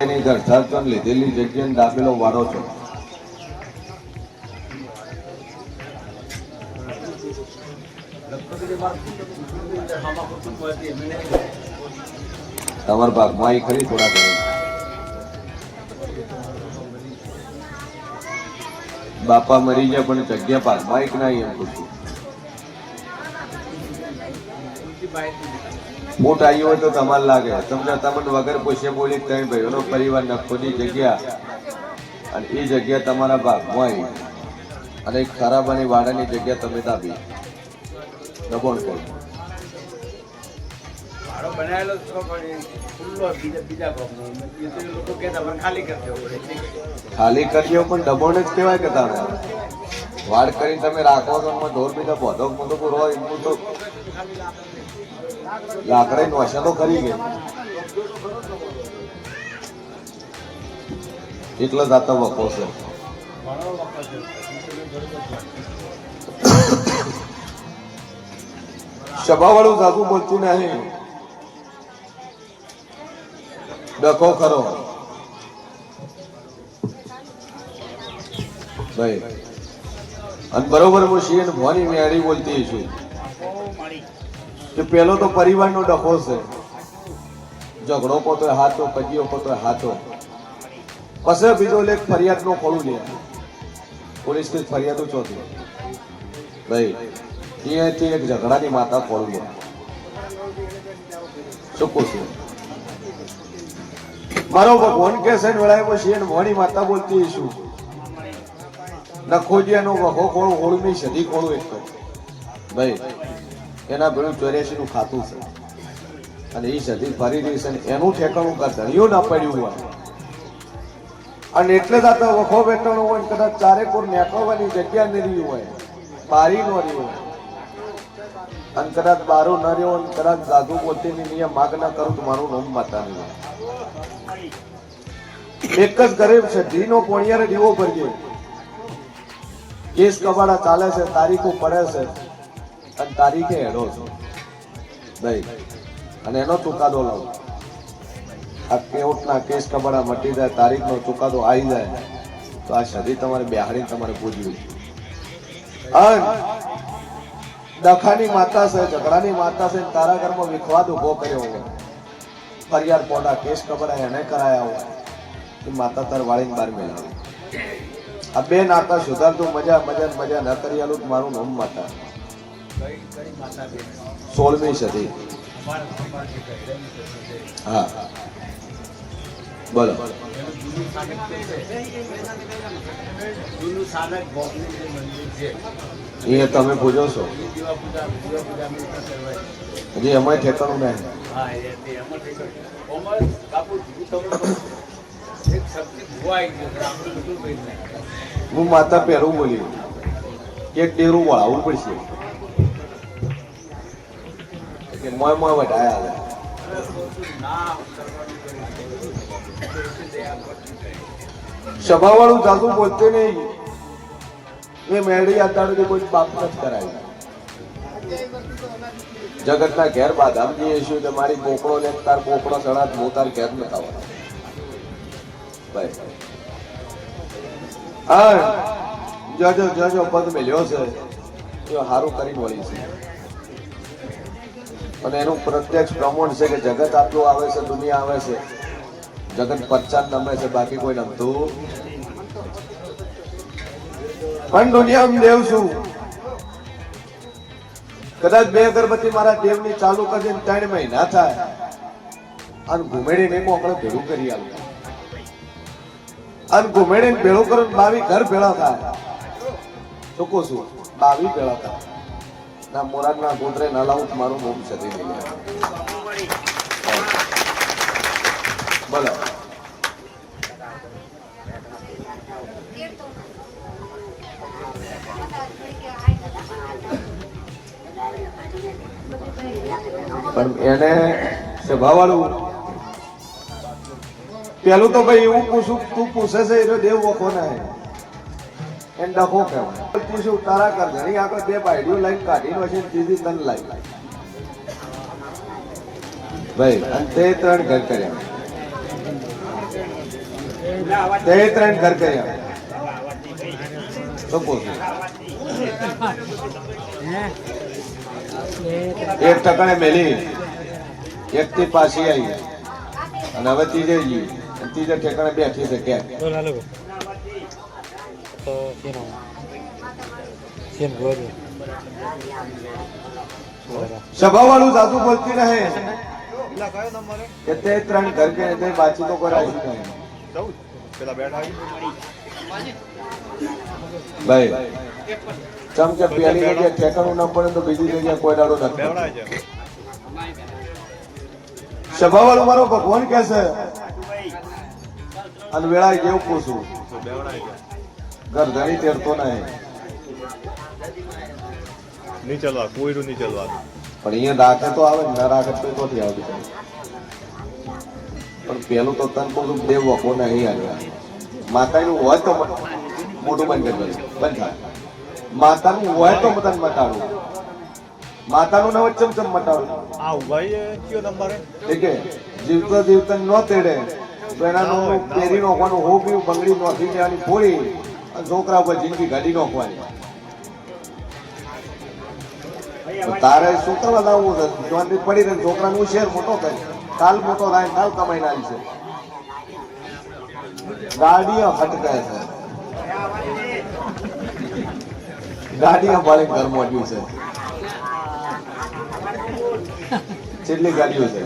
એની ઘરસાર લીધેલી જગ્યાને દાખલો વાળો છો. તમારા ભાગમાં એ ખરી થોડા ઘરે બાપા મરી ગયા પણ જગ્યા ભાગમાં એક ના એમ પૂછ્યું. મોટ આવી હોય તો તમારે લાગે સમજા તમને વગર પૂછે બોલી ત્રણ ભાઈઓનો પરિવાર નખોની જગ્યા અને એ જગ્યા તમારા ભાગમાં આવી અને એક ખરાબાની વાડાની જગ્યા તમે દાબી દબોણ કરી ખાલી કર્યો પણ દબોણ જ કહેવાય કે તમે વાડ કરીને તમે રાખો તો ઢોર બીજા પોધો મોટો પૂરો એમનું તો લાકડા નોશા તો ખરી ગઈ એટલો જાતો વખો છે. સભા વાળું સાધુ બોલતું નહીં ડખો ખરો ભાઈ અને બરોબર હું શિયન ભવાની મેળી બોલતી છું કે પેલો તો પરિવારનો ડખો છે. ઝઘડો પોતો હાથો કજીઓ પોતો હાથો પછી બીજો લેખ ફરિયાદ નો ખોલું લે પોલીસ ની ફરિયાદો ચોથી ભાઈ ત્યાંથી એક ઝઘડાની માતા ખોલું લે શું પૂછું મારો ભગવાન કે છે વેળાએ પછી એને મોડી માતા બોલતી છું નખોજીયાનો વખો ખોળું ખોળું નહીં સદી ખોળું એક ભાઈ એના ભેળું 84 નું ખાતું છે અને એ સદી ફરી રહી છે એનું ઠેકાણું કા ધણીઓ ના પડ્યું હોય અને એટલે જ આ વખો વેટણો હોય કદાચ ચારેકોર નેકળવાની જગ્યા ન રહી હોય બારી ન રહી હોય અને કદાચ બારો ન રહ્યો અને કદાચ જાદુ પોતેની નિયમ માગ ના કરું તો મારું નામ માતા નહીં. એક જ ગરીબ છે ધીનો પોણિયારે દીવો ભરીએ કેસ કબાડા ચાલે છે તારીખો પડે છે અને તારીખે હેડો છો ભાઈ અને એનો ચુકાદો લાવો. આ કોર્ટના કેસ કબાડા મટી જાય તારીખનો ચુકાદો આવી જાય તો આ સદી તમારે બેહાડી તમારે પૂજવી. દખાની માતા છે ઝઘડાની માતા છે તારા ઘરમાં વિખવાદ ઉભો કર્યો હોય ફરિયાદ પોડા કેસ કબાડા એને કરાયા હોય એ માતા તાર વાળીને બહાર મેળવી. આ બે નાતા સુધારતો મજા મજા મજા ન કરી આલું મારું નામ માતા 16મી સદી. હા બોલો એ તમે પૂજો છો હજી અમારે ઠેકાણું નહીં. હું માતા પહેરું બોલી એક ડેરું વળાવવું પડશે કે મોય મોય વઢાયા સભા વાળું જાદુ બોલતે નહીં એ મેળી આતાડું કોઈ બાપ નથી કરાવી. જગતના ઘેર બાધામજી શું કે મારી કોકડો લે તાર કોકડો સણા હું તાર ઘેર ન થવાનો ભાઈ. હા જજો જજો પદ મેલ્યો છે એ સારું કરીને વળી છે અને એનું પ્રત્યક્ષ પ્રમાણ છે કે જગત આટલું આવે છે દુનિયા આવે છે જગત પચાસ નમે છે બાકી કોઈ નમતું પણ દુનિયા દેવ છું. કદાચ 2 અગરબત્તી મારા દેવની ચાલુ કરીને 3 મહિના થાય અને ઘુમેડીને આપણે ભેળું કરી આવું અને ઘુમેડીને ભેળું કરો 22 ઘર ભેળા થાય તો કહું છું 22 ભેળા થાય ના મોરાદ ના ગોત્રે ના લાવું મારું મોમ સદી નહીં બોલો. પણ એને સભા વાળું પેલું તો ભાઈ એવું પૂછું તું પૂછે છે એટલે દેવ વખો ના એને ડખો કહેવાય. પૂછું તારા કર ઘણી આગળ 2 બાયડીઓ લઈને કાઢીનો છે ત્રીજી તન લાવી ભાઈ અને તે 3 ઘર કર્યા તે ત્રણ ઘર કર્યા શું પૂછું એક ટકાણે મેલી એક થી પાછી આવી અને હવે ત્રીજે ગઈ ત્રીજા ઠેકાણે બેઠી છે ક્યાં સભા વાળું જાદુ બોલતી રહે કે તે ત્રણ ઘર કે તે વાતચીતો કરાવી નહીં ભાઈ ચમ કે પેલી જગ્યાએ ઠેકાણું ના પડે તો બીજી જગ્યાએ કોઈ દાડો નથી સભા વાળું મારો ભગવાન કે છે અને વેળાએ કેવું પૂછું ઘર ધણી તેરતો નહીં નહીં ચલવા કોઈનું નહીં ચલવા પણ અહીંયા રાખે તો આવે ના રાખે તો નથી આવતી પણ પેલું તો તન પૂરું દેવ વખો નહીં આવ્યા માતાનું હોય તો મોટું બંધ કરી બંધ થાય માતાનું હોય તો તન મટાડું માતાનું ન વચ્ચે ચમ મટાડું આ ભાઈ કયો નંબર ઠીક છે જીવતા જીવતા ન તેડે તો એનાનું પેરી નોખવાનું હો પીવું બંગડી નોખી દેવાની ફોડી છોકરા ઉપર જિંદગી ગાડી નોખવાની તારે શું કરવા લાવવું છે જોનથી પડી રહે છોકરાનું શેર મોટો કરે કાલ મોટો થાય કાલ કમાઈ ના છે ગાડીઓ ફટકાય છે ગાડીઓ મારે ઘર મોટ્યું છે કેટલી ગાડીઓ છે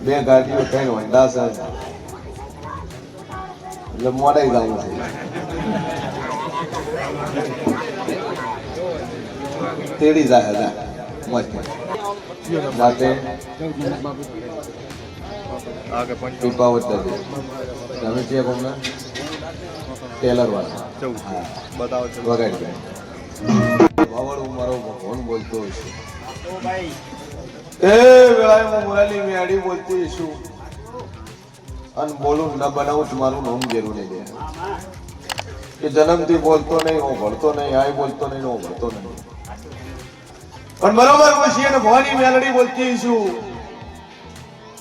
બે ગાડીઓ ત્રણ હોન્ડા છે એટલે મોડાઈ જવું છે તેડી જાય મોજ માટે આગે પણ પીપાવત તમે છે કોણ ટેલર વાળા બતાવો વગાડી વાવડું મારો ભગવાન બોલતો હશે એ વેળાએ હું મુરાલી મેડી બોલતી છું અને બોલું ન બનાવું તો મારું નામ જેરું નહીં દે કે જન્મથી બોલતો નહીં હું ભણતો નહીં આ બોલતો નહીં હું ભણતો નહીં પણ બરોબર પછી એને ભવાની મેલડી બોલતી છું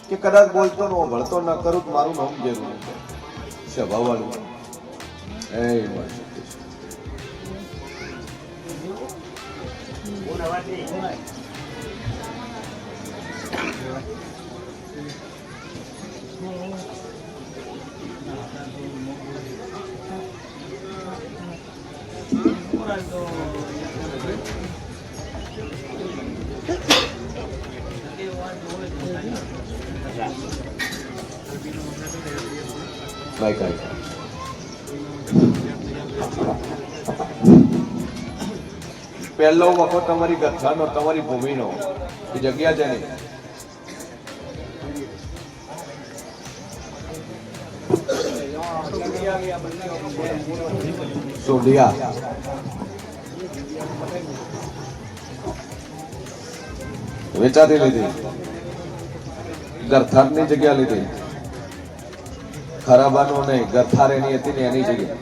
કે કદાચ બોલતો ને હું ભણતો ન કરું તો મારું નામ જેરું નહીં દે સ્વભાવ વાળું એ બાય કાય પહેલો વખત તમારી ગથાનો તમારી ભૂમિનો એ જગ્યા છે નહીં સોઢિયા વેચાતી લીધી ગરથારની જગ્યા લીધી ખરાબાનો નહીં ગરથાર એની હતી ને એની જગ્યા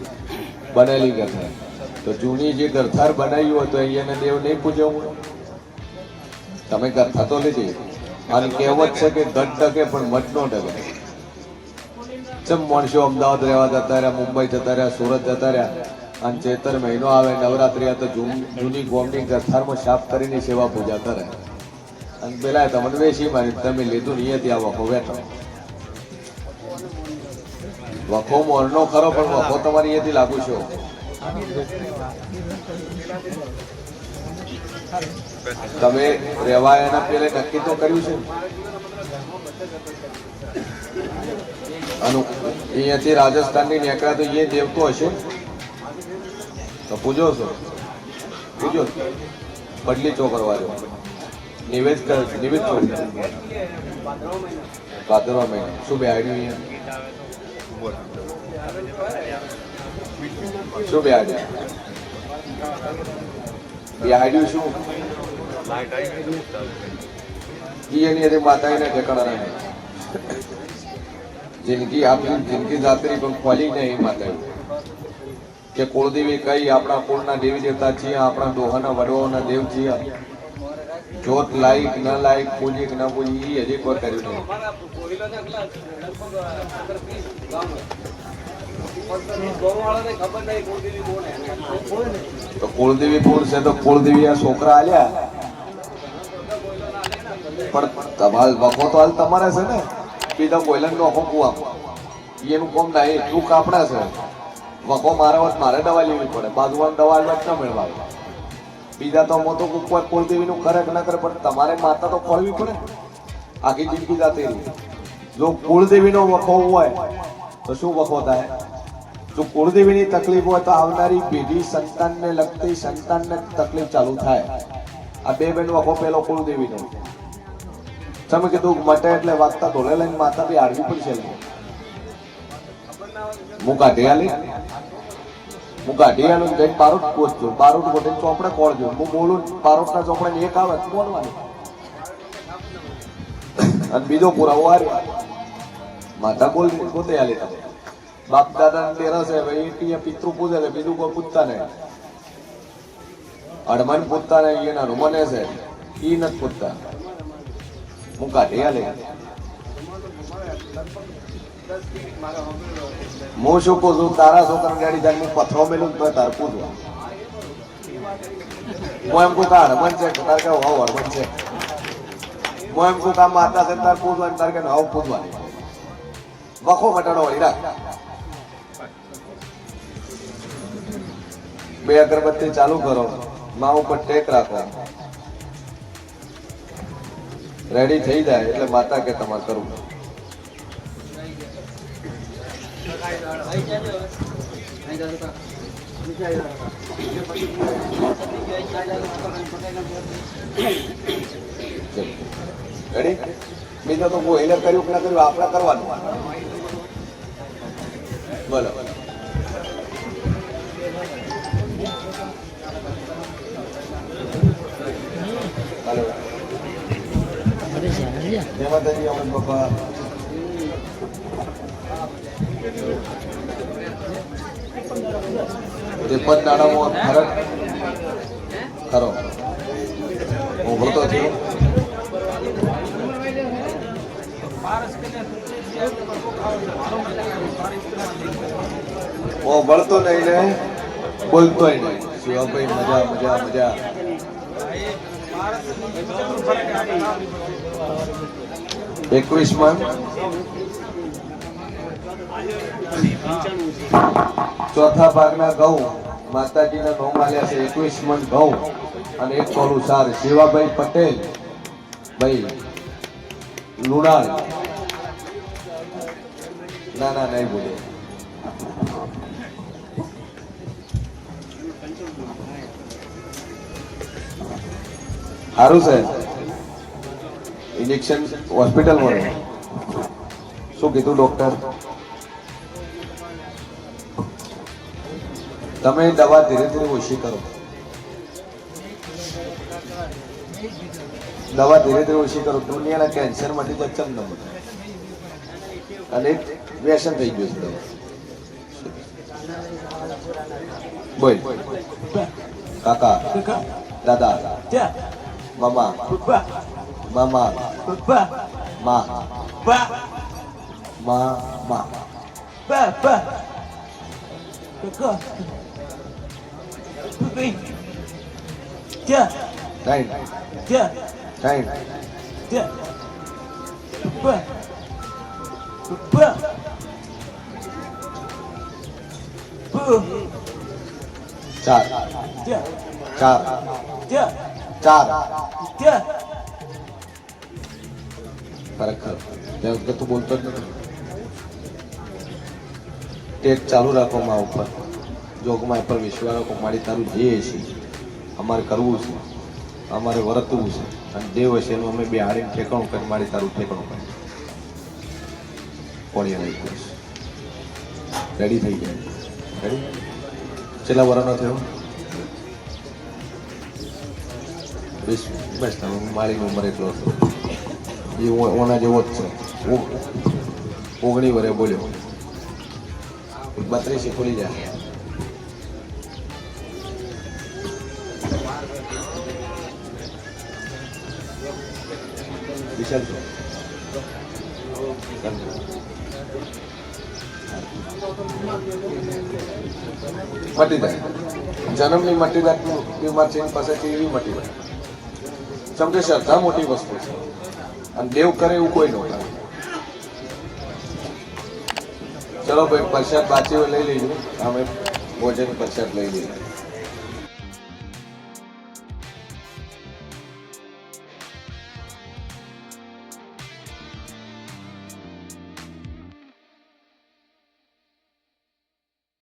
બનેલી ગરથાર તો જૂની જે ગરથાર બનાવી હોય તો અહીંયા દેવ નહીં પૂજવું તમે ગરથા તો લીધી અને કહેવત છે કે ગઢ ટકે પણ મઠ નો ટકે ચમ માણસો અમદાવાદ રહેવા જતા રહ્યા મુંબઈ જતા રહ્યા સુરત જતા રહ્યા અને ચેતર મહિનો આવે નવરાત્રી તો જૂની ગોમની ગરથારમાં સાફ કરીને સેવા પૂજા કરે અને પેલા તમને વેચી મારી તમે લીધું ને ત્યાં વખો બેઠો વખો મોરનો ખરો પણ વખો તમારી અહીંયાથી લાગુ છો તમે રહેવા એના પેલે નક્કી તો કર્યું છે અહીંયાથી રાજસ્થાનની નીકળ્યા તો એ દેવતો હશે તો પૂજો છો પૂજો બદલી ચો કરવા દો નિવેદ ભાદરવા મહિના શું બે આઈડિયું અહીંયા શું બે આઈડિયું શું એની માતા એને ઠેકાણા રહે જિંદગી આપણી જિંદગી જાત્રી પણ ખોલી નહીં માતા કે કુળદેવી કઈ આપણા કુળના દેવી દેવતા છીએ આપણા ડોહાના વડવાઓના દેવ છીએ જોત લાઈક ન લાઈક બોલીએ કે ના બોલીએ એ હજી કોઈ કર્યું નહીં. તો કુળદેવી પૂર છે તો કુળદેવી આ છોકરા આલ્યા પણ તમારે વખો તો હાલ તમારે છે ને બીજા કોયલન નો આખો કુવા એનું કોમ ના એટલું કાપડા છે વખો મારા વાત મારે દવા લેવી પડે બાજુમાં દવા લેવા ના મેળવાય બીજા તો મોટો કોઈ કુળદેવી નું કરે કે ના કરે પણ તમારે માતા તો ખોળવી પડે આખી જિંદગી જાતી રહી. જો કુળદેવી નો વખો હોય તો શું વખો થાય? જો કુળદેવીની તકલીફ હોય તો આવનારી પેઢી સંતાનને લગતી સંતાનને તકલીફ ચાલુ થાય. આ બે બેન વખો પેલો કુળદેવીનો તમે કીધું મટે એટલે વાગતા ધોલે લઈને માતા બી હારવી પડશે. હું કાઢી આલી જઈને બારોટ પૂછજો બારોટ ગોઠે ચોપડે કોળજો હું બોલું બારોટના ચોપડે એક આવે બોલવાનું અને બીજો પુરાવો હાર્યો માતા બોલ પોતે આલી તમે બાપ દાદા તેરસ છે ભાઈ પિતૃ પૂજે છે બીજું કોઈ પૂછતા નહીં. અડમન પૂછતા નહીં એના મને છે એ નથી પૂછતા. હું કાઢી આલે હું શું કહું છું તારા છોકરા ગાડી જાય હું પથરો મેલું તો તાર પૂછવા હું એમ કહું કે હડમન છે તાર કે હાવ હડમન છે હું એમ કહું કે આ માતા છે તાર પૂછવાની તાર કે હાવ પૂછવાની વખો ઘટાડો વળી રાખ. બે અગરબત્તી ચાલુ કરો મા ઉપર ટેક રાખો રેડી થઈ જાય એટલે માતા કે તમારે કરવું. રેડી બીજા તો કોઈ એને કર્યું કે ના કર્યું આપણે કરવાનું બોલો. ત્રેપન દાડામાં ફરક ખરો ઉભરતો થયો વળતો નહીં ને બોલતોય નહીં. શિવાભાઈ મજા મજા મજા. 21 ચોથા ભાગના ઘઉં માતાજીના નોમ આલ્યા છે. 21 મણ ઘઉં અને 1 તોલું સાર. શિવાભાઈ પટેલ ભાઈ લુણાળ. ના ના નહીં બોલે. સારું છે ઇન્જેક્શન હોસ્પિટલ મળે. શું કીધું ડોક્ટર? તમે દવા ધીરે ધીરે ઓછી કરો. દવા ધીરે ધીરે ઓછી કરો. દુનિયાના કેન્સર માટે જચમ ન અને વ્યસન થઈ ગયું છે. બોલ કાકા દાદા મામા મામા મા મા ચાર ચાર ચાર ખરેખર તું બોલતો જ નથી. ટેક ચાલુ રાખો મા ઉપર. જોગમાં પર વિશ્વાસ રાખો. મારી તારું જે છે અમારે કરવું છે, અમારે વર્તવું છે અને દેવ હશે એનું અમે બે હાડીને ઠેકાણું કરી મારી તારું ઠેકાણું કરી પોણિયા લઈ ગયું. રેડી થઈ ગયા. રેડી છેલ્લા વર્ષનો થયો બસ તમે મારી ઉંમર એટલો હતો એ ઓના જેવો જ છે. 19 વર્ષે બોલ્યો 32 ખોલી જાય. ખેલજો મટી જાય જન્મની મટી જાય બીમાર છે એની પાસે એવી મટી જાય જેમ કે શ્રદ્ધા મોટી વસ્તુ છે અને દેવ કરે એવું કોઈ ન કરે ચલો ભાઈ પ્રસાદ બાચી લઈ લેજો અમે ભોજન પ્રસાદ લઈ લઈએ